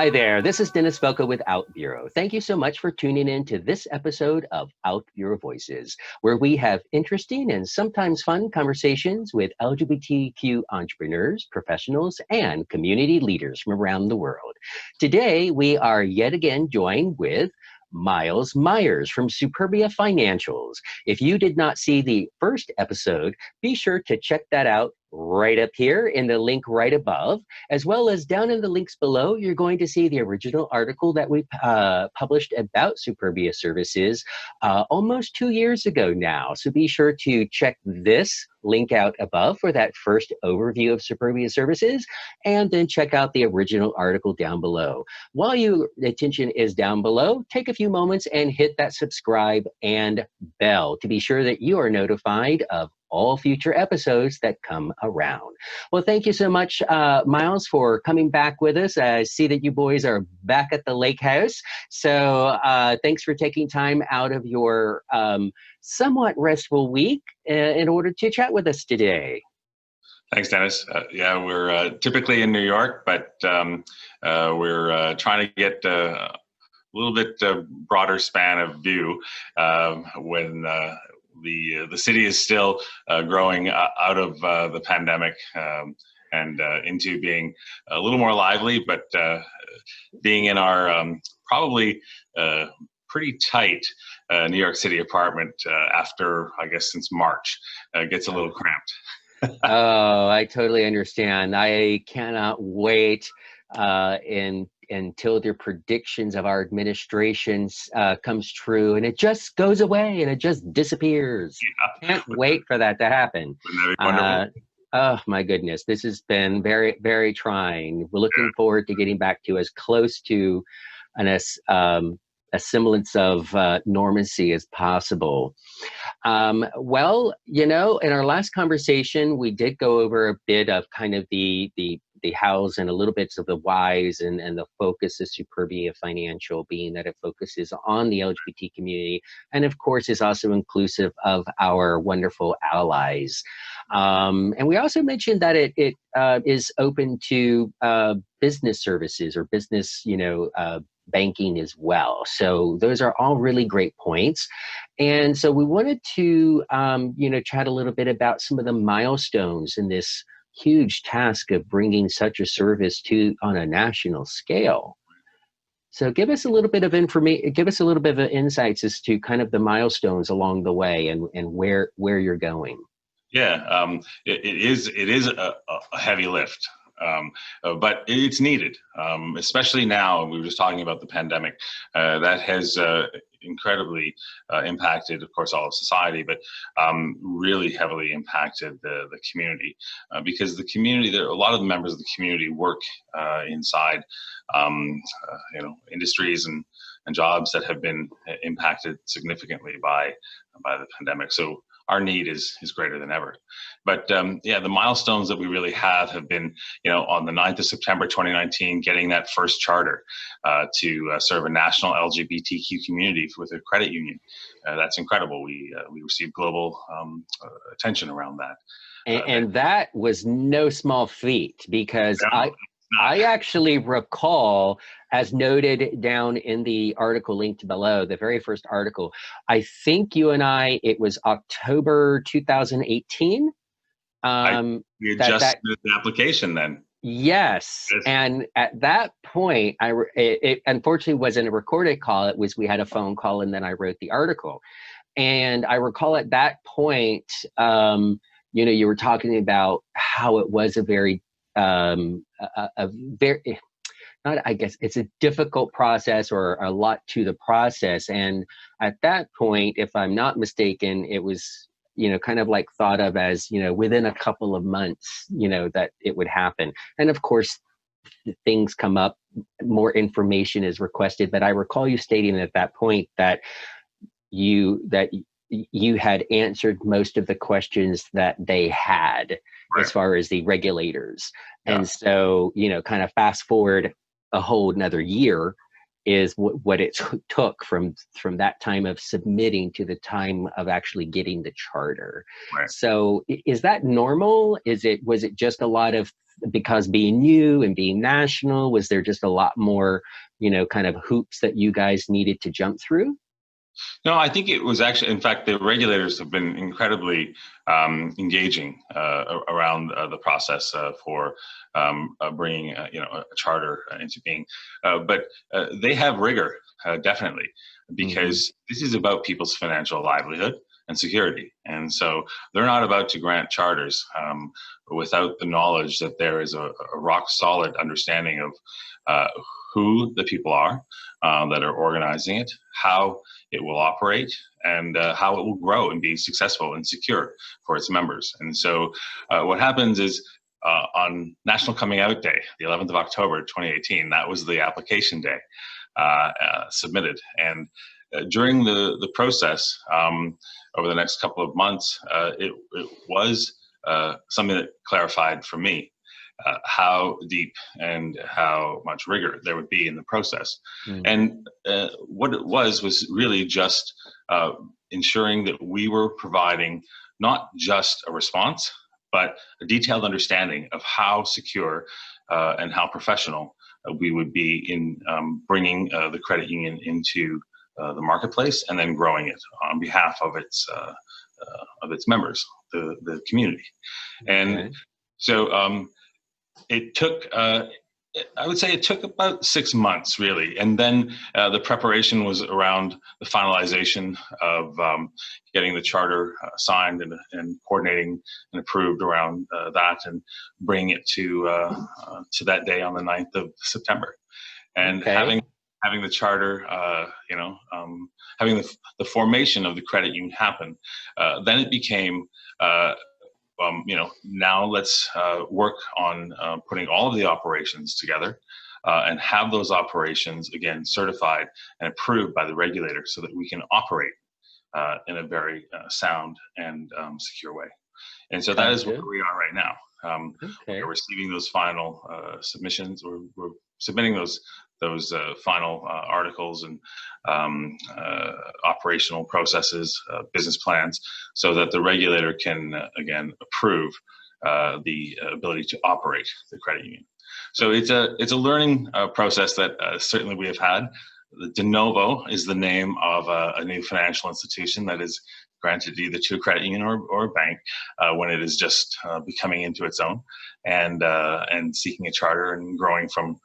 Hi there, this is Dennis Velco with OutBüro. Thank you so much for tuning in to this episode of OutBüro Voices, where we have interesting and sometimes fun conversations with LGBTQ entrepreneurs, professionals, and community leaders from around the world. Today, we are yet again joined with Myles Meyers from Superbia Financials. If you did not see the first episode, be sure to check that out right up here in the link right above, as well as down in the links below. You're going to see the original article that we published about Superbia Services almost 2 years ago now. So be sure to check this link out above for that first overview of Superbia Services, and then check out the original article down below. While your attention is down below, take a few moments and hit that subscribe and bell to be sure that you are notified of all future episodes that come around. Well, thank you so much, Myles, for coming back with us. I see that you boys are back at the lake house. So thanks for taking time out of your somewhat restful week in order to chat with us today. Thanks, Dennis. Yeah, we're typically in New York, but we're trying to get a little bit broader span of view when the city is still growing out of the pandemic and into being a little more lively, but being in our probably pretty tight New York City apartment after, I guess, since March, gets a little cramped. Oh, I totally understand. I cannot wait until the predictions of our administrations comes true, and it just goes away and it just disappears. Yeah. Can't wait for that to happen. Oh my goodness, this has been very, very trying. We're looking forward to getting back to as close to a semblance of normalcy as possible. Well, you know, in our last conversation, we did go over a bit of kind of the hows and a little bit of the whys and the focus of Superbia Financial, being that it focuses on the LGBT community and of course is also inclusive of our wonderful allies. And we also mentioned that it is open to business services or business, banking as well. So those are all really great points. And so we wanted to, chat a little bit about some of the milestones in this huge task of bringing such a service on a national scale. So give us a little bit of information, give us a little bit of insights as to kind of the milestones along the way and where you're going. Yeah, it is a heavy lift. But it's needed, especially now. We were just talking about the pandemic that has incredibly impacted, of course, all of society, but really heavily impacted the community because the community, there are a lot of the members of the community work inside, industries and jobs that have been impacted significantly by the pandemic. So our need is greater than ever. But the milestones that we really have been, on the 9th of September 2019, getting that first charter to serve a national LGBTQ community with a credit union. That's incredible. We received global attention around that. And that was no small feat because I actually recall, as noted down in the article linked below, the very first article, I think you and I, it was October 2018. We had just submitted the application then. Yes. And at that point, it unfortunately wasn't a recorded call. It was, we had a phone call and then I wrote the article. And I recall at that point, you were talking about how it was it's a difficult process or a lot to the process. And at that point, if I'm not mistaken, it was, kind of like thought of as, within a couple of months, that it would happen. And of course, things come up, more information is requested. But I recall you stating at that point that you had answered most of the questions that they had, right, as far as the regulators. Yeah. And so, kind of fast forward a whole another year is what it took from that time of submitting to the time of actually getting the charter. Right. So is that normal? Was it just a lot of because being new and being national, was there just a lot more, kind of hoops that you guys needed to jump through? No, I think it was actually, in fact, the regulators have been incredibly engaging around the process for bringing, a charter into being. But they have rigor, definitely, because this is about people's financial livelihood and security. And so they're not about to grant charters without the knowledge that there is a rock solid understanding of who the people are that are organizing it, how it will operate, and how it will grow and be successful and secure for its members. And so what happens is on National Coming Out Day, the 11th of October, 2018, that was the application day submitted. And during the process, over the next couple of months, it was something that clarified for me how deep and how much rigor there would be in the process. And what it was really just ensuring that we were providing not just a response, but a detailed understanding of how secure and how professional we would be in bringing the credit union into the marketplace and then growing it on behalf of its members, the community. And so it took, I would say it took about 6 months, really. And then the preparation was around the finalization of getting the charter signed and coordinating and approved around that and bringing it to that day on the 9th of September. And having the charter, having the formation of the credit union happen, then it became, now let's work on putting all of the operations together and have those operations, again, certified and approved by the regulator so that we can operate in a very sound and secure way. And so that is where we are right now. We're receiving those final submissions. We're submitting those final articles and operational processes, business plans, so that the regulator can again approve the ability to operate the credit union. So it's a learning process that certainly we have had. The de novo is the name of a new financial institution that is granted either to a credit union or a bank when it is just becoming into its own and seeking a charter and growing from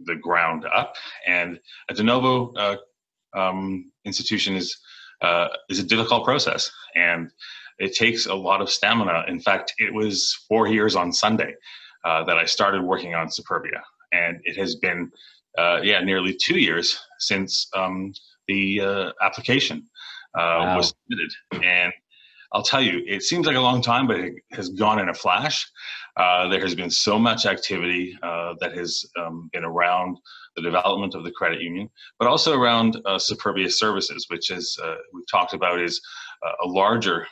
the ground up. And a de novo institution is a difficult process, and it takes a lot of stamina. In fact, it was 4 years on Sunday that I started working on Superbia, and it has been nearly 2 years since the application was submitted. And I'll tell you, it seems like a long time, but it has gone in a flash. There has been so much activity that has been around the development of the credit union, but also around Superbia Services, which is we've talked about is a larger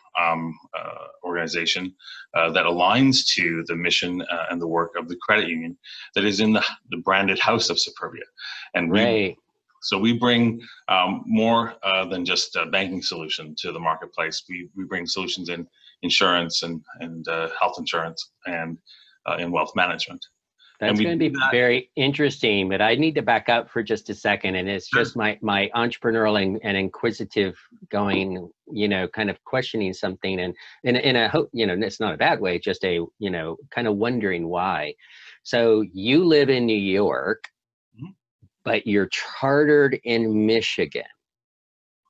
organization that aligns to the mission and the work of the credit union that is in the branded house of Superbia. And so we bring more than just a banking solution to the marketplace. We bring solutions in insurance and health insurance and in wealth management. That's going to be very interesting, but I need to back up for just a second. And it's just my entrepreneurial and inquisitive going, kind of questioning something. And in a hope, it's not a bad way, just a, kind of wondering why. So you live in New York, but you're chartered in Michigan,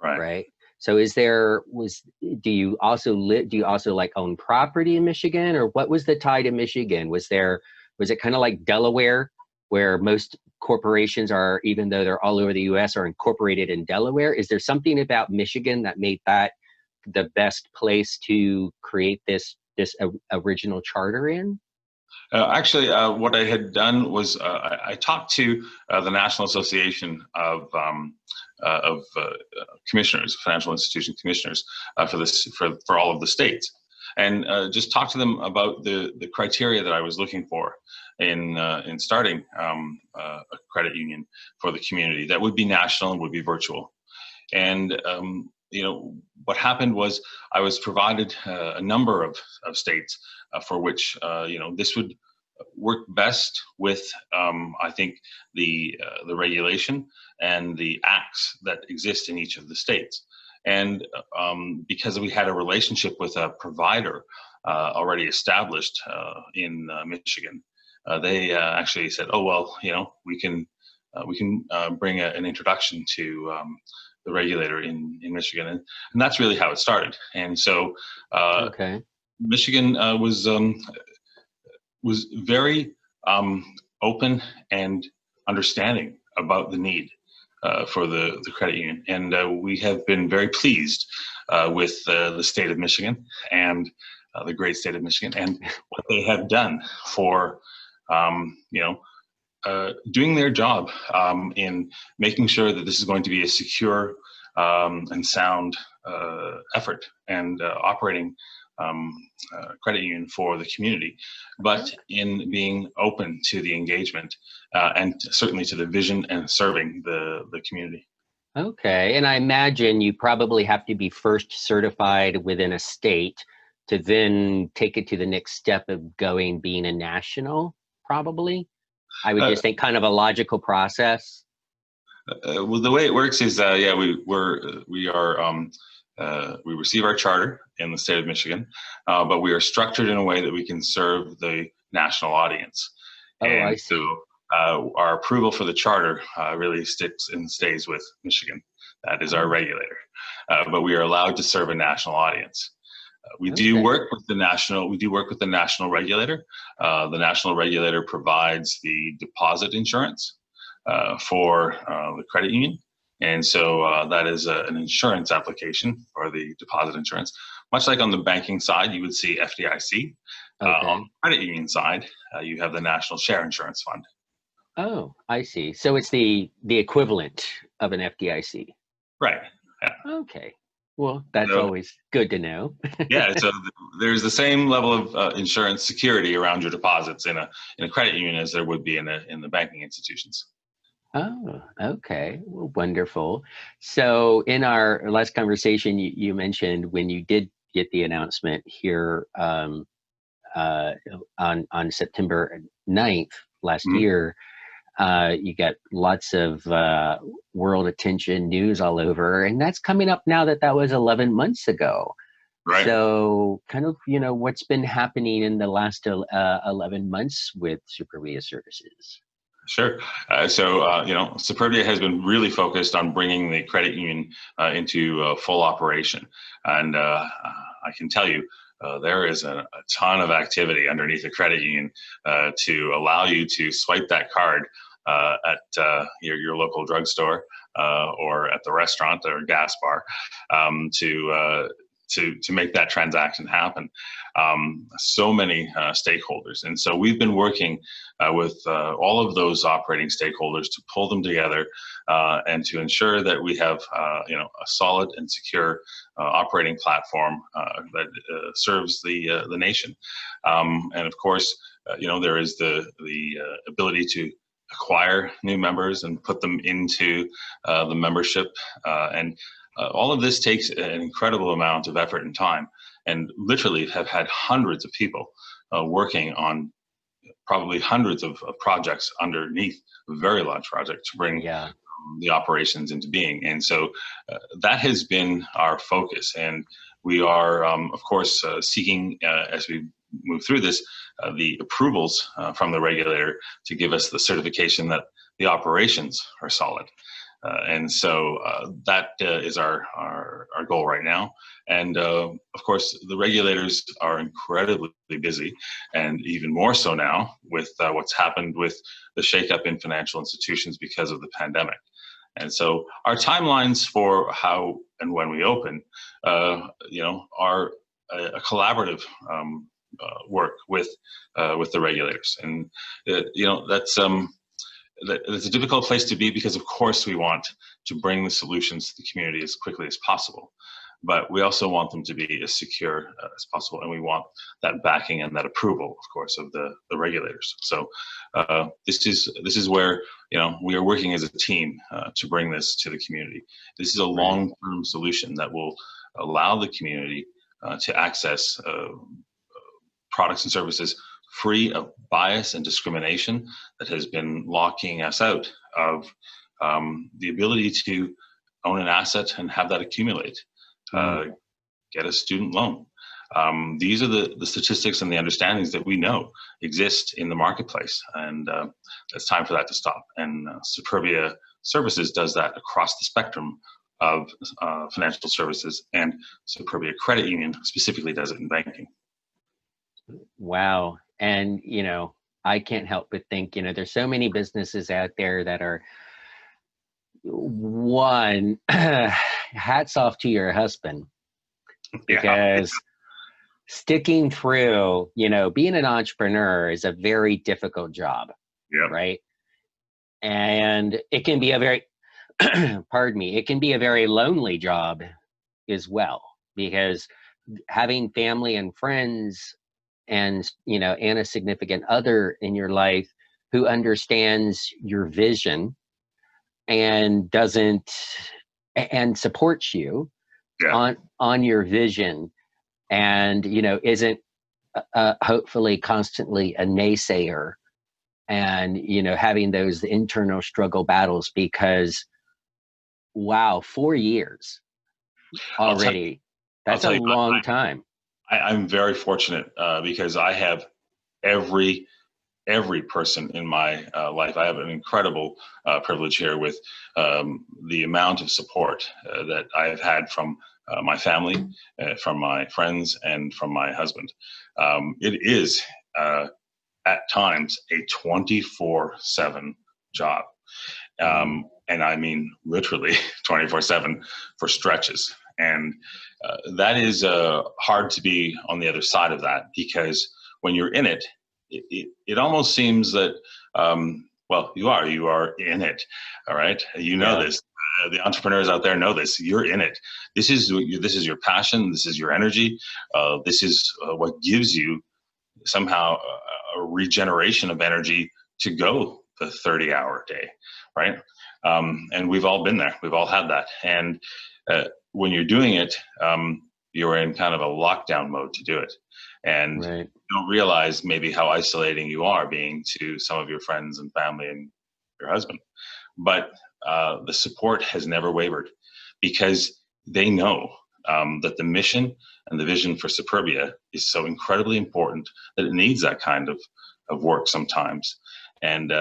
right? So do you also like own property in Michigan, or what was the tie to Michigan? Was it kind of like Delaware, where most corporations are, even though they're all over the US, are incorporated in Delaware? Is there something about Michigan that made that the best place to create this original charter in? Actually, what I had done was I talked to the National Association of commissioners, financial institution commissioners, for all of the states, and just talked to them about the criteria that I was looking for in starting a credit union for the community that would be national and would be virtual. And what happened was I was provided a number of states for which this would work best with, I think, the regulation and the acts that exist in each of the states. And because we had a relationship with a provider already established in Michigan, they actually said, "Oh well, we can bring an introduction to the regulator in Michigan," and that's really how it started. And so Okay. Michigan was very open and understanding about the need for the credit union. And we have been very pleased with the state of Michigan and the great state of Michigan and what they have done for, doing their job in making sure that this is going to be a secure and sound effort and operating credit union for the community, but in being open to the engagement and certainly to the vision and serving the community. Okay. And I imagine you probably have to be first certified within a state to then take it to the next step of being a national, probably. I would just think kind of a logical process. Well, the way it works is, we receive our charter in the state of Michigan, but we are structured in a way that we can serve the national audience. Oh, And I see. so our approval for the charter really sticks and stays with Michigan. That is our regulator. But we are allowed to serve a national audience. We do work with the national regulator. The national regulator provides the deposit insurance for the credit union. And so that is an insurance application for the deposit insurance. Much like on the banking side, you would see FDIC. On the credit union side, you have the National Share Insurance Fund. Oh, I see. So it's the equivalent of an FDIC. Right. Yeah. Okay. Well, that's always good to know. Yeah. So there's the same level of insurance security around your deposits in a credit union as there would be in the banking institutions. Oh, okay. Well, wonderful. So in our last conversation, you mentioned when you did get the announcement here on September 9th last year, you got lots of world attention, news all over, and that's coming up now that was 11 months ago. Right. So kind of, what's been happening in the last 11 months with Superbia Services? Sure. Superbia has been really focused on bringing the credit union into full operation. And I can tell you, there is a ton of activity underneath the credit union to allow you to swipe that card at your local drugstore or at the restaurant or gas bar to make that transaction happen. So many stakeholders. And so we've been working with all of those operating stakeholders to pull them together and to ensure that we have a solid and secure operating platform that serves the nation. And of course, there is the ability to acquire new members and put them into the membership. And all of this takes an incredible amount of effort and time, and literally have had hundreds of people working on probably hundreds of projects underneath a very large project to bring the operations into being. And so that has been our focus. And we are, of course, seeking, as we move through this, the approvals from the regulator to give us the certification that the operations are solid. And so that is our goal right now. And of course, the regulators are incredibly busy, and even more so now with what's happened with the shakeup in financial institutions because of the pandemic. And so our timelines for how and when we open, are a collaborative work with the regulators. And that's it's a difficult place to be because, of course, we want to bring the solutions to the community as quickly as possible, but we also want them to be as secure as possible, and we want that backing and that approval, of course, of the regulators. So this is where we are working as a team to bring this to the community. This is a long-term solution that will allow the community to access products and services free of bias and discrimination that has been locking us out of the ability to own an asset and have that accumulate, get a student loan. These are the statistics and the understandings that we know exist in the marketplace, and it's time for that to stop. And Superbia Services does that across the spectrum of financial services, and Superbia Credit Union specifically does it in banking. Wow. And, I can't help but think, there's so many businesses out there that are, one, hats off to your husband, because sticking through, being an entrepreneur is a very difficult job, right? And it can be a very, pardon me, it can be a very lonely job as well, because having family and friends and, and a significant other in your life who understands your vision and supports you on your vision, and isn't hopefully constantly a naysayer, and having those internal struggle battles, because wow, 4 years already, that's a long time. I'm very fortunate because I have every person in my life. I have an incredible privilege here with the amount of support that I've had from my family, from my friends, and from my husband. It is at times a 24/7 job. And I mean literally 24/7 for stretches. And that is hard to be on the other side of that, because when you're in it, it almost seems that, well, you are in it. All right. This. The entrepreneurs out there know this. You're in it. This is your passion. This is your energy. This is what gives you somehow a regeneration of energy to go the 30-hour day, right? And we've all been there. We've all had that. And when you're doing it, you're in kind of a lockdown mode to do it. And you don't realize maybe how isolating you are being to some of your friends and family and your husband. But the support has never wavered, because they know that the mission and the vision for Superbia is so incredibly important that it needs that kind of work sometimes. And,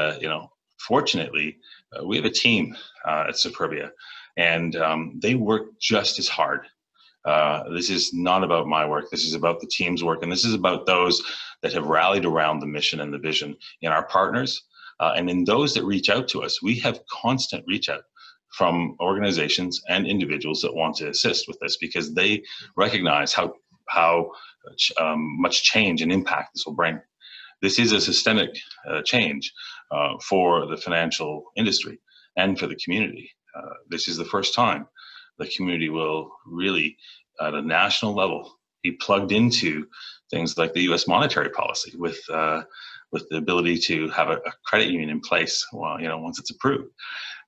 fortunately, we have a team at Superbia, and they work just as hard. This is not about my work. This is about the team's work. And this is about those that have rallied around the mission and the vision in our partners. And in those that reach out to us, we have constant reach out from organizations and individuals that want to assist with this, because they recognize how much change and impact this will bring. This is a systemic change for the financial industry and for the community. This is the first time the community will really, at a national level, be plugged into things like the U.S. monetary policy with the ability to have a credit union in place, once it's approved,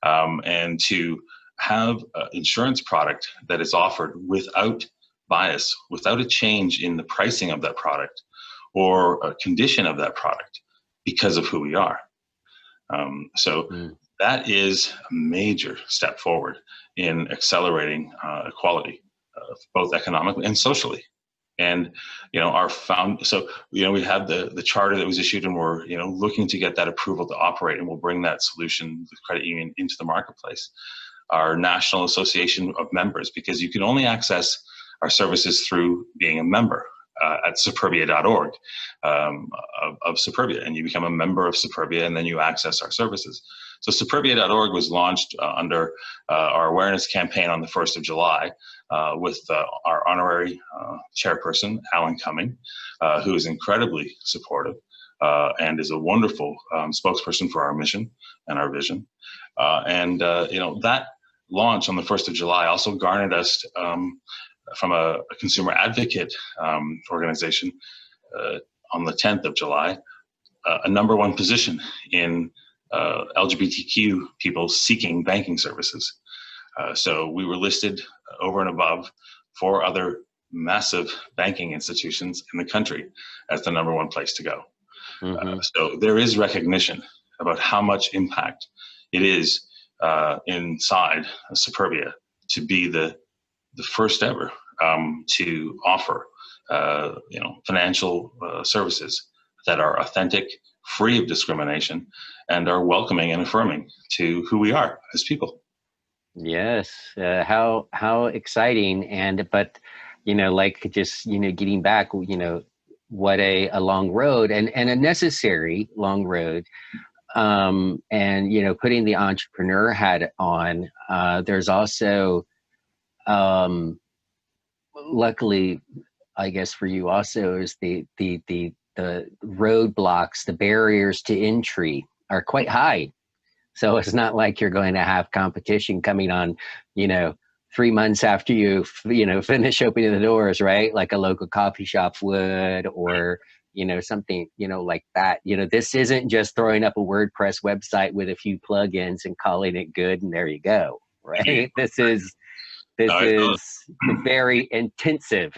and to have an insurance product that is offered without bias, without a change in the pricing of that product or a condition of that product because of who we are. That is a major step forward in accelerating equality, both economically and socially. And we have the charter that was issued, and we're looking to get that approval to operate, and we'll bring that solution, the credit union, into the marketplace. Our national association of members, because you can only access our services through being a member at superbia.org of Superbia, and you become a member of Superbia, and then you access our services. So superbia.org was launched under our awareness campaign on the 1st of July with our honorary chairperson, Alan Cumming, who is incredibly supportive and is a wonderful spokesperson for our mission and our vision. That launch on the 1st of July also garnered us from a consumer advocate organization on the 10th of July, a number one position in LGBTQ people seeking banking services. So we were listed over and above 4 other massive banking institutions in the country as the number one place to go. So there is recognition about how much impact it is inside Superbia to be the first ever to offer financial services that are authentic, free of discrimination, and are welcoming and affirming to who we are as people. Yes, how exciting. But like, just getting back, what a long road, and a necessary long road. And putting the entrepreneur hat on, there's also, luckily, I guess for you also, is the roadblocks, the barriers to entry are quite high. So it's not like you're going to have competition coming on, 3 months after you finish opening the doors, right? Like a local coffee shop would, or something like that. This isn't just throwing up a WordPress website with a few plugins and calling it good and there you go, right? This is very intensive.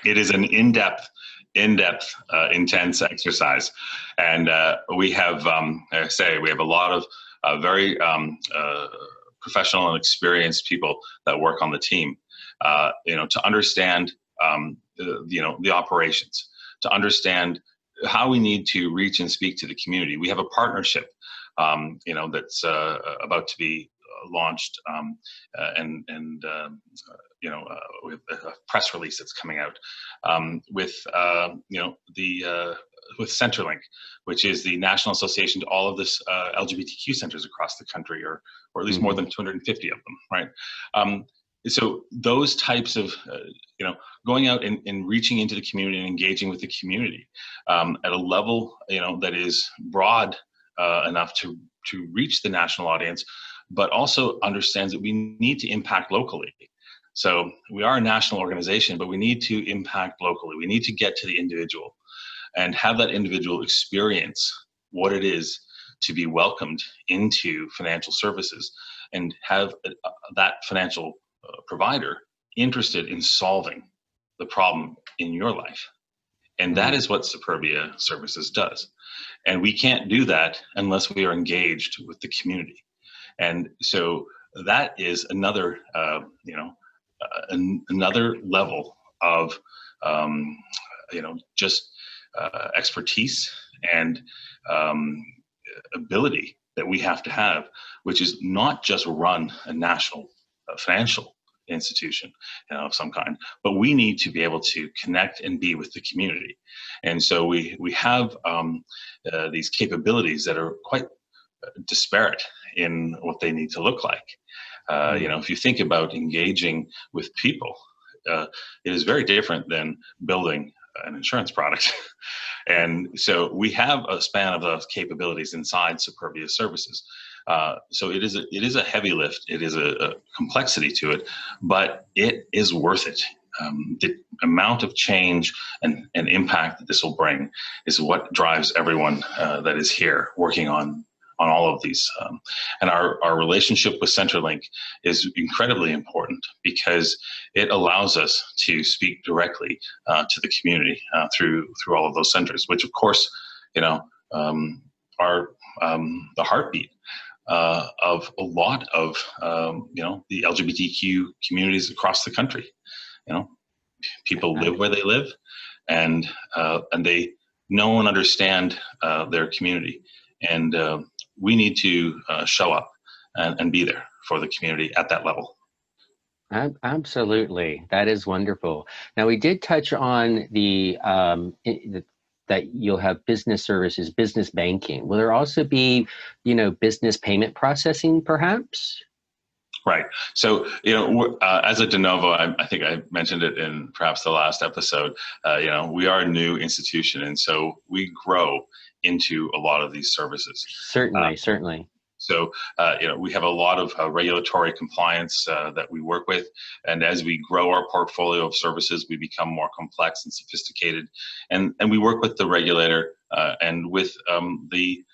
It is an in-depth, intense exercise, and we have, we have a lot of very professional and experienced people that work on the team. To understand, the operations, to understand how we need to reach and speak to the community. We have a partnership, that's about to be launched, with a press release that's coming out with Centrelink, which is the national association to all of this LGBTQ centers across the country, or at least more than 250 of them, right? So those types of, going out and reaching into the community and engaging with the community at a level, that is broad enough to reach the national audience, but also understands that we need to impact locally. So we are a national organization, but we need to impact locally. We need to get to the individual and have that individual experience what it is to be welcomed into financial services, and have that financial provider interested in solving the problem in your life. And that is what Superbia Services does. And we can't do that unless we are engaged with the community. And so that is another, another level of, expertise and ability that we have to have, which is not just run a national financial institution of some kind, but we need to be able to connect and be with the community. And so we have these capabilities that are quite disparate in what they need to look like. If you think about engaging with people, it is very different than building an insurance product. And so we have a span of those capabilities inside Superbia Services. So it is a heavy lift. It is a complexity to it, but it is worth it. The amount of change and impact that this will bring is what drives everyone that is here working on all of these. And our relationship with Centrelink is incredibly important because it allows us to speak directly to the community through all of those centers, which of course, are the heartbeat of a lot of, the LGBTQ communities across the country. People live where they live, and they know and understand their community. And we need to show up and be there for the community at that level. Absolutely. That is wonderful. Now, we did touch on that you'll have business services, business banking. Will there also be, business payment processing, perhaps? Right. So, as a de novo, I think I mentioned it in perhaps the last episode, we are a new institution, and so we grow into a lot of these services. Certainly. So, we have a lot of regulatory compliance that we work with. And as we grow our portfolio of services, we become more complex and sophisticated. And we work with the regulator and with the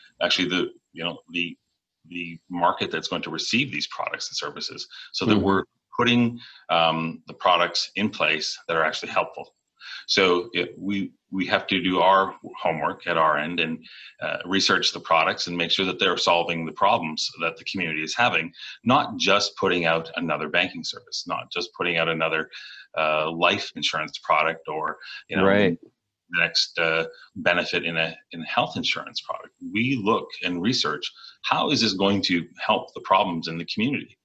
market that's going to receive these products and services, so that we're putting the products in place that are actually helpful. So we have to do our homework at our end and research the products and make sure that they're solving the problems that the community is having, not just putting out another banking service, not just putting out another life insurance product, or Right. the next benefit in a health insurance product. We look and research, how is this going to help the problems in the community?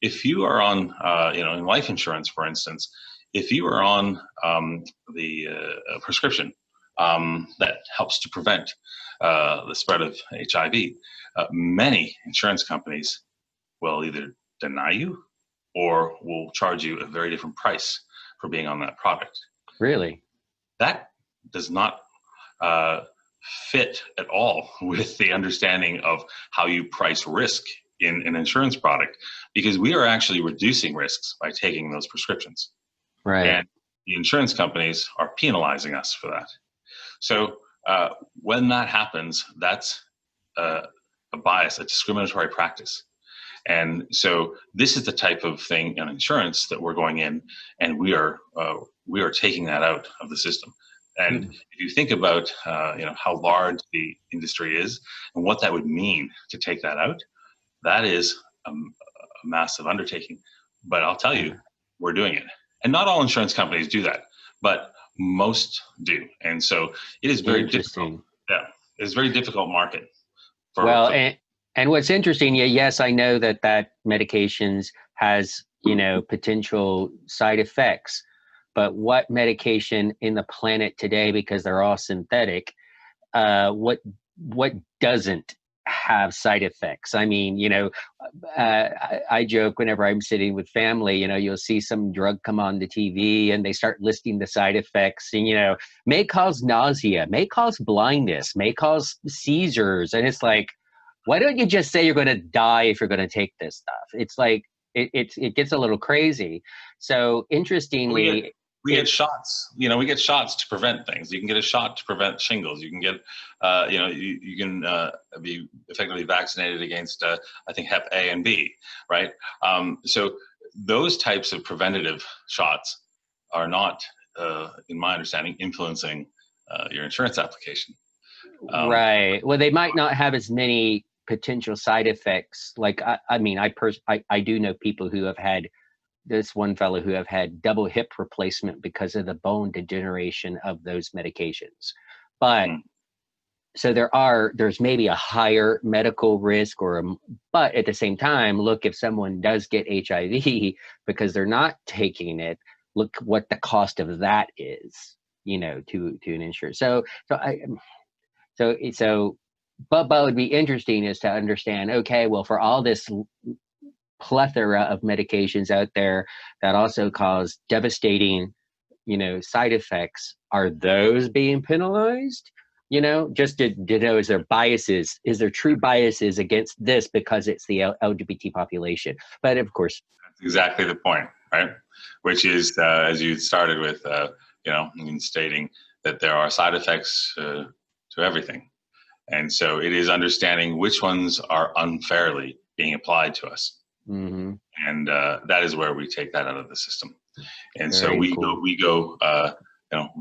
If you are on, in life insurance, for instance, if you are on the prescription that helps to prevent the spread of HIV, many insurance companies will either deny you or will charge you a very different price for being on that product. Really? That does not fit at all with the understanding of how you price risk in an insurance product, because we are actually reducing risks by taking those prescriptions. Right. And the insurance companies are penalizing us for that. So when that happens, that's a bias, a discriminatory practice. And so this is the type of thing in insurance that we're going in, and we are taking that out of the system. And if you think about how large the industry is and what that would mean to take that out, that is a massive undertaking. But I'll tell you, we're doing it. And not all insurance companies do that, but most do. And so it is very difficult. Yeah, it's a very difficult market. And what's interesting, yes, I know that medications has, potential side effects, but what medication in the planet today, because they're all synthetic, what doesn't have side effects? I mean, I joke whenever I'm sitting with family, you'll see some drug come on the TV and they start listing the side effects, and, may cause nausea, may cause blindness, may cause seizures. And it's like, why don't you just say you're going to die if you're going to take this stuff? It's like, it gets a little crazy. So interestingly, we get shots. We get shots to prevent things. You can get a shot to prevent shingles. You can get, you can be effectively vaccinated against, I think, Hep A and B, right? So those types of preventative shots are not, in my understanding, influencing your insurance application. Right. Well, they might not have as many potential side effects. Like, I do know people who have had, this one fellow who have had double hip replacement because of the bone degeneration of those medications. But so there's maybe a higher medical risk, but at the same time, look, if someone does get HIV because they're not taking it, look what the cost of that is, to an insurer. But what would be interesting is to understand, okay, well, for all this plethora of medications out there that also cause devastating, side effects, are those being penalized? Just to know, is there true biases against this because it's the LGBT population? But of course, that's exactly the point, right? Which is, as you started with, in stating that there are side effects to everything. And so it is understanding which ones are unfairly being applied to us. Mm-hmm. And that is where we take that out of the system. And Very so we cool. go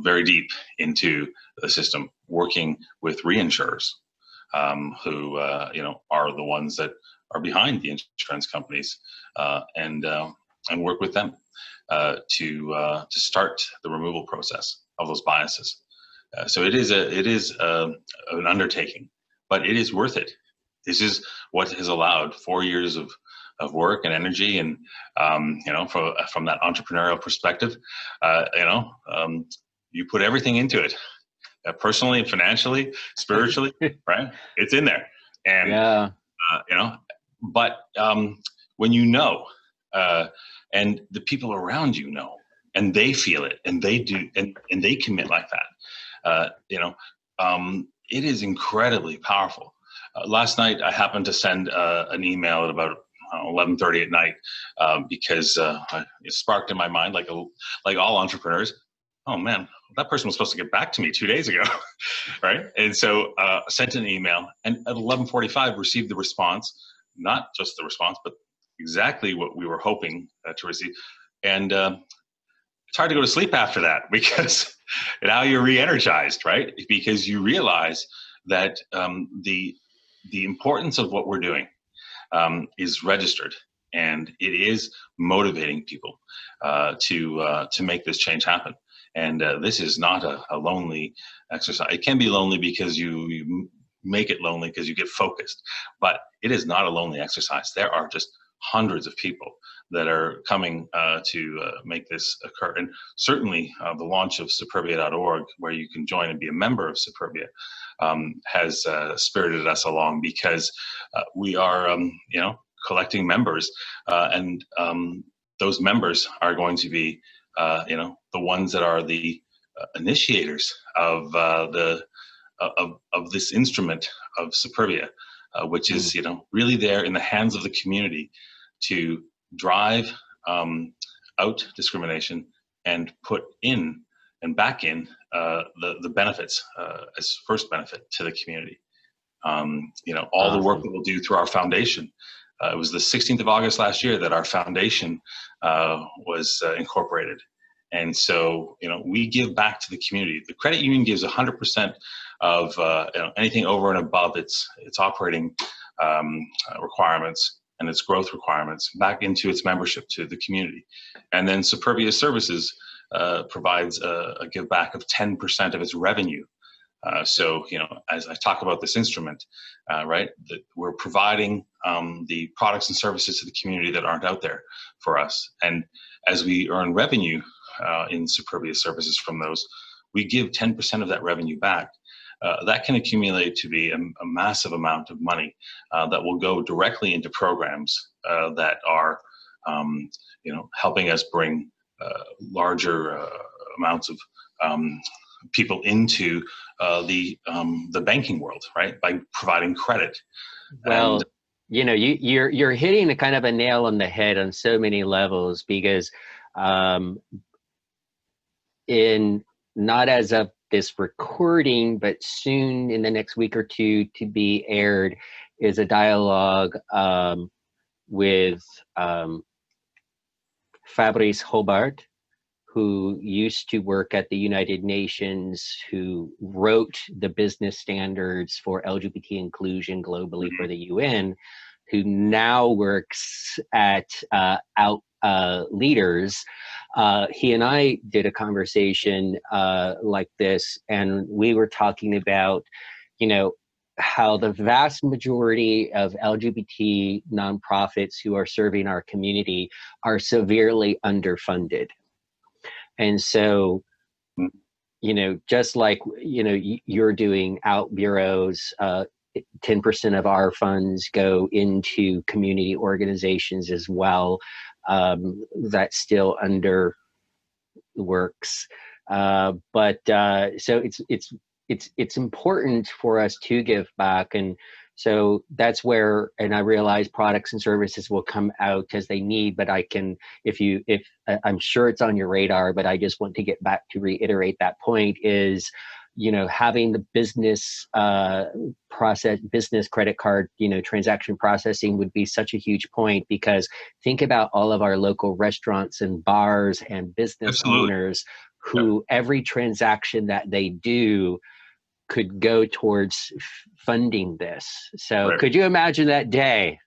very deep into the system, working with reinsurers who are the ones that are behind the insurance companies, and work with them to start the removal process of those biases. So it is an undertaking, but it is worth it. This is what has allowed 4 years of work and energy, and from that entrepreneurial perspective, you put everything into it, personally, financially, spiritually, right? It's in there, and but when and the people around and they feel it, and they do, and they commit like that, it is incredibly powerful. Last night, I happened to send an email at about 11:30 at night because it sparked in my mind, like all entrepreneurs. Oh man, that person was supposed to get back to me 2 days ago, right? And so sent an email, and at 11:45 received the response, not just the response, but exactly what we were hoping to receive. And it's hard to go to sleep after that because now you're re-energized, right? Because you realize that the importance of what we're doing is registered, and it is motivating people to make this change happen. And this is not a lonely exercise. It can be lonely because you make it lonely because you get focused, but it is not a lonely exercise. There are just hundreds of people that are coming to make this occur. And certainly the launch of Superbia.org, where you can join and be a member of Superbia, has spirited us along, because we are, collecting members, and those members are going to be, the ones that are the initiators of this instrument of Superbia, which is, really there in the hands of the community to drive out discrimination and put in and back in the benefits as first benefit to the community. All the work that we'll do through our foundation. It was the 16th of August last year that our foundation was incorporated. And so, we give back to the community. The credit union gives 100% of anything over and above its operating requirements and its growth requirements back into its membership to the community. And then Superbia Services provides a give back of 10% of its revenue. So, as I talk about this instrument, right, that we're providing the products and services to the community that aren't out there for us. And as we earn revenue in Superbia Services from those, we give 10% of that revenue back. That can accumulate to be a massive amount of money that will go directly into programs that are, helping us bring larger amounts of people into the banking world, right? By providing credit. Well, you're hitting a kind of a nail on the head on so many levels, because in not as of this recording, but soon in the next week or two to be aired, is a dialogue with Fabrice Hobart, who used to work at the United Nations, who wrote the business standards for LGBT inclusion globally for the UN, who now works at Leaders. He and I did a conversation like this, and we were talking about, how the vast majority of LGBT nonprofits who are serving our community are severely underfunded. And so, just like, you're doing OutBüro's, 10% of our funds go into community organizations as well. That still under works. But so it's important for us to give back. And so that's where, and I realize products and services will come out as they need, but if I'm sure it's on your radar, but I just want to get back to reiterate that point is, having the business business credit card, transaction processing would be such a huge point, because think about all of our local restaurants and bars and business owners who every transaction that they do could go towards funding this. So could you imagine that day?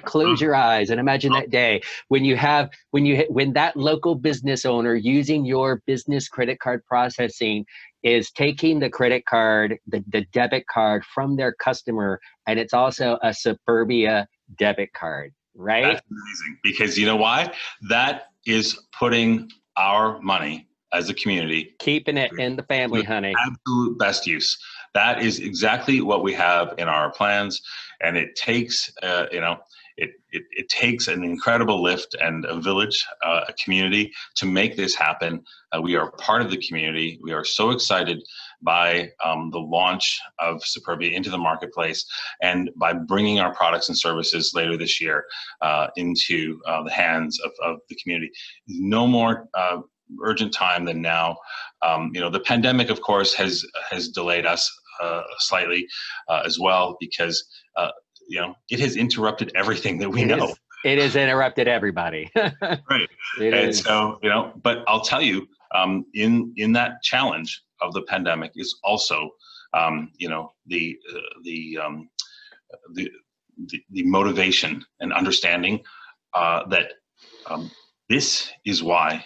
Close your eyes and imagine that day when that local business owner using your business credit card processing is taking the credit card, the debit card from their customer, and it's also a Superbia debit card, right? That's amazing, because you know why? That is putting our money as a community, keeping it in the family, honey. Absolute best use. That is exactly what we have in our plans, and it takes, it takes an incredible lift and a village, a community to make this happen. We are part of the community. We are so excited by the launch of Superbia into the marketplace, and by bringing our products and services later this year into the hands of the community. No more urgent time than now. The pandemic, of course, has delayed us slightly as well, because it has interrupted everything that we know. It has interrupted everybody. Right. It And is. so, but I'll tell you, in that challenge of the pandemic is also, the the motivation and understanding that this is why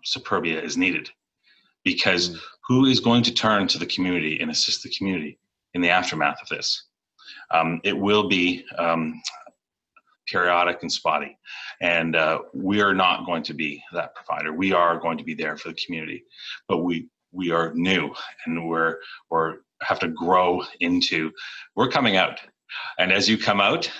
Superbia is needed. Because who is going to turn to the community and assist the community in the aftermath of this? It will be periodic and spotty, and we are not going to be that provider. We are going to be there for the community, but we are new, and we're have to grow into. We're coming out, and as you come out,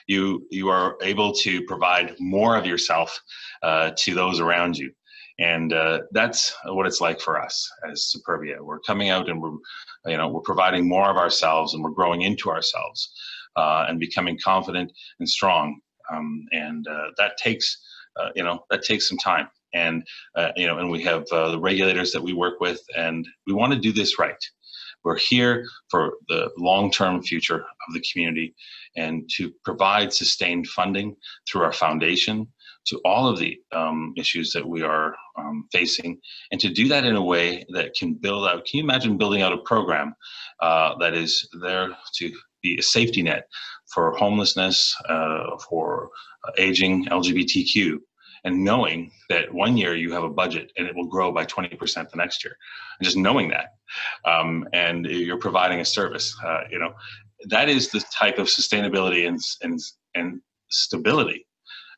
you are able to provide more of yourself to those around you. And that's what it's like for us as Superbia. We're coming out and we're providing more of ourselves, and we're growing into ourselves and becoming confident and strong. And that takes some time. And and we have the regulators that we work with, and we want to do this right. We're here for the long-term future of the community and to provide sustained funding through our foundation to all of the issues that we are facing, and to do that in a way that can build out. Can you imagine building out a program that is there to be a safety net for homelessness, for aging LGBTQ, and knowing that one year you have a budget and it will grow by 20% the next year, and just knowing that, and you're providing a service, that is the type of sustainability and stability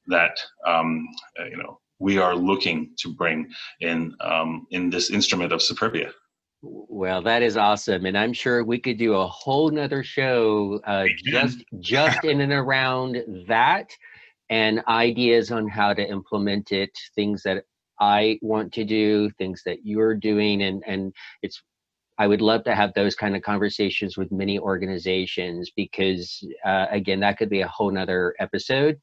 that we are looking to bring in this instrument of Superbia. Well, that is awesome, and I'm sure we could do a whole nother show just in and around that, and ideas on how to implement it, things that I want to do, things that you're doing, and I would love to have those kind of conversations with many organizations, because again, that could be a whole nother episode.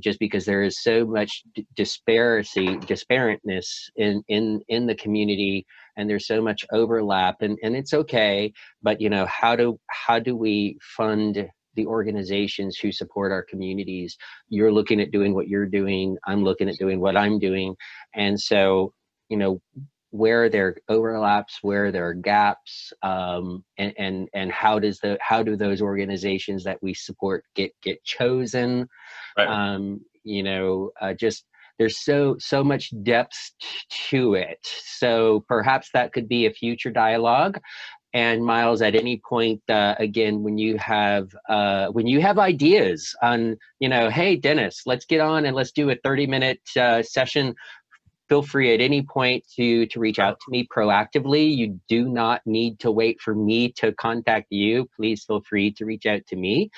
Just because there is so much disparateness in the community, and there's so much overlap, and it's okay, but how do we fund the organizations who support our communities? You're looking at doing what you're doing, I'm looking at doing what I'm doing, and so where there are overlaps, where there are gaps, and how do those organizations that we support get chosen? Right. Just there's so much depth to it. So perhaps that could be a future dialogue. And Myles, at any point, again, when you have ideas on, hey, Dennis, let's get on and let's do a 30-minute session. Feel free at any point to reach out to me proactively. You do not need to wait for me to contact you. Please feel free to reach out to me,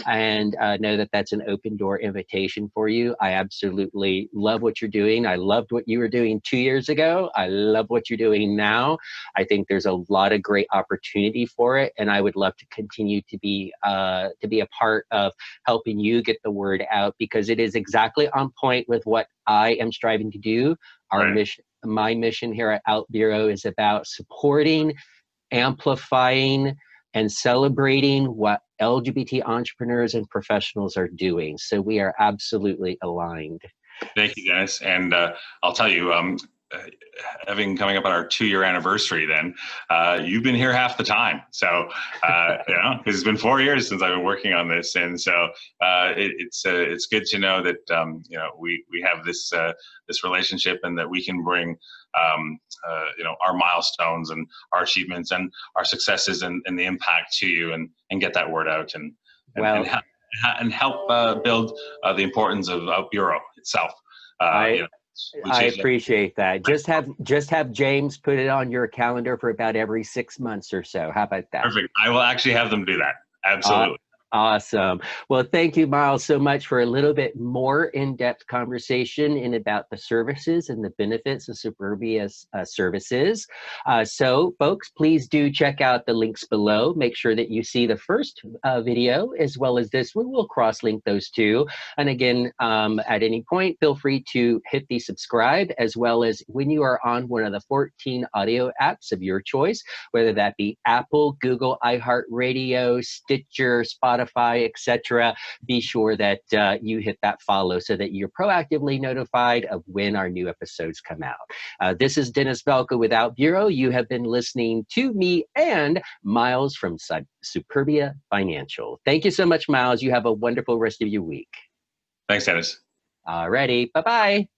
and know that that's an open door invitation for you. I absolutely love what you're doing. I loved what you were doing 2 years ago. I love what you're doing now. I think there's a lot of great opportunity for it, and I would love to continue to be a part of helping you get the word out, because it is exactly on point with what I am striving to do. Our mission, my mission here at OutBüro, is about supporting, amplifying, and celebrating what LGBT entrepreneurs and professionals are doing. So we are absolutely aligned. Thank you, Dennis. And I'll tell you, having coming up on our 2-year anniversary, then you've been here half the time. So because it's been 4 years since I've been working on this, and so it's good to know that we have this relationship, and that we can bring our milestones and our achievements and our successes and the impact to you, and get that word out, and help build the importance of OutBüro itself. I appreciate that. Just have James put it on your calendar for about every 6 months or so. How about that? Perfect. I will actually have them do that. Absolutely. Awesome. Well, thank you, Myles, so much for a little bit more in-depth conversation about the services and the benefits of Superbia Services. So, folks, please do check out the links below. Make sure that you see the first video as well as this one. We'll cross-link those two. And again, at any point, feel free to hit the subscribe, as well as when you are on one of the 14 audio apps of your choice, whether that be Apple, Google, iHeartRadio, Stitcher, Spotify, Spotify, etc., be sure that you hit that follow so that you're proactively notified of when our new episodes come out. This is Dennis Velco with OutBüro. You have been listening to me and Myles from Superbia Financial. Thank you so much, Myles. You have a wonderful rest of your week. Thanks, Dennis. Alrighty, bye-bye.